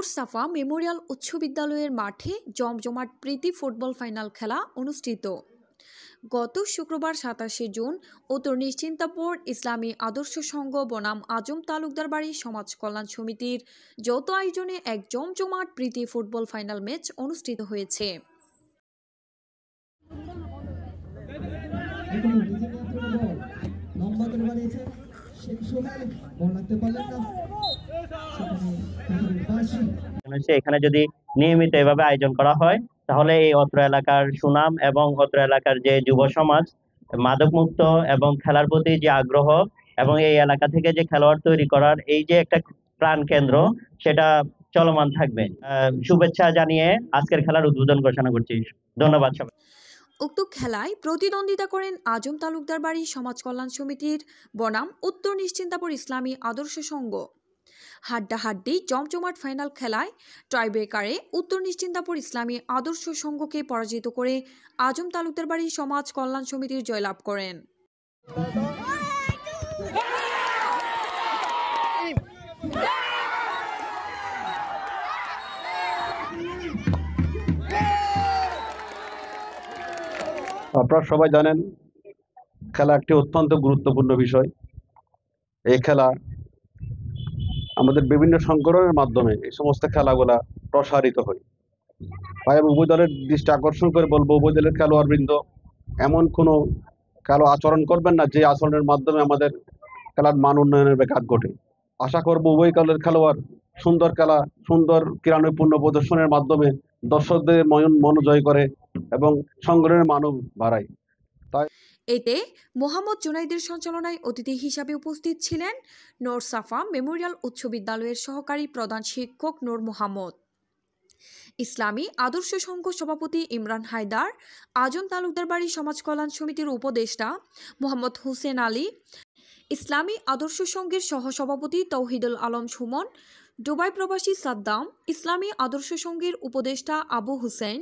নূর সাফা Memorial উচ্চ বিদ্যালয়ের মাঠে জমজমাট প্রীতি ফুটবল ফাইনাল খেলা অনুষ্ঠিত। গত শুক্রবার ২৭শে জুন উত্তর নিশ্চিন্তাপুর ইসলামী আদর্শ সংঘ বনাম আজম তালুকদার বাড়ি সমাজ কল্যাণ সমিতির যৌথ আয়োজনে এক জমজমাট প্রীতি ফুটবল ফাইনাল ম্যাচ অনুষ্ঠিত হয়েছে। এখানে যদি নিয়মিত এভাবে আয়োজন করা হয় তাহলে এই অত্র এলাকার সুনাম এবং অত্র এলাকার যে যুব সমাজ মাদক মুক্ত এবং খেলার প্রতি যে আগ্রহ এবং এই এলাকা থেকে যে খেলোয়াড় তৈরি করার এই যে একটা প্রাণ কেন্দ্র সেটা চলমান থাকবে। শুভেচ্ছা জানিয়ে আজকের খেলার উদ্বোধন ঘোষণা করছি। ধন্যবাদ সবাই। উক্ত খেলায় প্রতিদ্বন্দ্বিতা করেন আজম তালুকদার বাড়ি সমাজ কল্যাণ সমিতির বনাম উত্তর নিশ্চিন্তাপুর ইসলামী আদর্শ সংঘ। হাড্ডাহাড্ডি জমজমাট ফাইনাল খেলায় টাইব্রেকারে উত্তর নিশ্চিন্তাপুর ইসলামী আদর্শ সংঘকে পরাজিত করে আজম তালুকদার বাড়ি সমাজ কল্যাণ সমিতির জয়লাভ করেন। আপনারা সবাই জানেন খেলা একটি অত্যন্ত গুরুত্বপূর্ণ বিষয়। এই খেলা আমাদের বিভিন্ন সংগঠনের মাধ্যমে এই সমস্ত খেলাগুলা প্রসারিত হয়। তাই আমি উভয় দলের দৃষ্টি আকর্ষণ করে বলবো, উভয় দলের খেলোয়াড়বৃন্দ এমন কোনো খেলা আচরণ করবেন না যে আচরণের মাধ্যমে আমাদের খেলার মান উন্নয়নের ব্যাঘাত ঘটে। আশা করবো উভয় দলের খেলোয়াড় সুন্দর খেলা, সুন্দর ক্রীড়ানৈপুণ্য প্রদর্শনের মাধ্যমে দর্শকদের মন জয় করে এবং সংগঠনের মানও বাড়ায়। এতে মোহাম্মদ জুনাইদের সঞ্চালনায় অতিথি হিসাবে উপস্থিত ছিলেন নূর সাফা মেমোরিয়াল উচ্চ বিদ্যালয়ের সহকারী প্রধান শিক্ষক নূর মোহাম্মদ, ইসলামী আদর্শ সংঘ সভাপতি ইমরান হায়দার, আজম তালুকদার বাড়ি সমাজ কল্যাণ সমিতির উপদেষ্টা মোহাম্মদ হুসেন আলী, ইসলামী আদর্শ সংঘের সহসভাপতি তৌহিদুল আলম সুমন, দুবাই প্রবাসী সাদ্দাম, ইসলামী আদর্শ সংঘের উপদেষ্টা আবু হুসেন,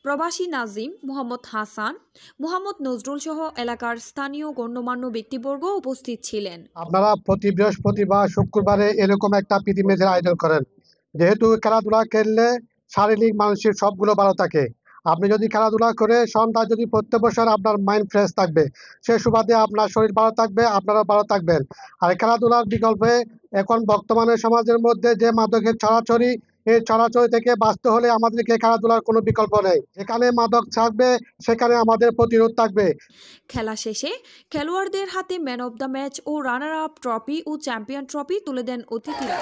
প্রবাসী নাজিম, মোহাম্মদ হাসান, মোহাম্মদ নজরুল সহ এলাকার স্থানীয় গণ্যমান্য ব্যক্তিবর্গ উপস্থিত ছিলেন। আপনারা প্রতি বৃহস্পতিবার শুক্রবারে এরকম একটা প্রীতি ম্যাচের আয়োজন করেন, যেহেতু খেলাধুলা খেললে শারীরিক মানসিক সবগুলো ভালো থাকে। আপনি যদি খেলাধুলা করে সন্ধ্যা যদি প্রত্যেক বছর আপনার মাইন্ড ফ্রেশ থাকবে, সে সুবাদে আপনার শরীর ভালো থাকবে, আপনারাও ভালো থাকবেন। আর খেলাধুলার বিকল্পে এখন বর্তমানে সমাজের মধ্যে যে মাদকের ছড়াছড়ি, এই ছড়াছড়ি থেকে বাঁচতে হলে আমাদেরকে খেলাধুলার কোনো বিকল্প নেই। যেখানে মাদক থাকবে সেখানে আমাদের প্রতিরোধ থাকবে। খেলা শেষে খেলোয়াড়দের হাতে ম্যান অব দ্য ম্যাচ ও রানার আপ ট্রফি ও চ্যাম্পিয়ন ট্রফি তুলে দেন অতিথিরা।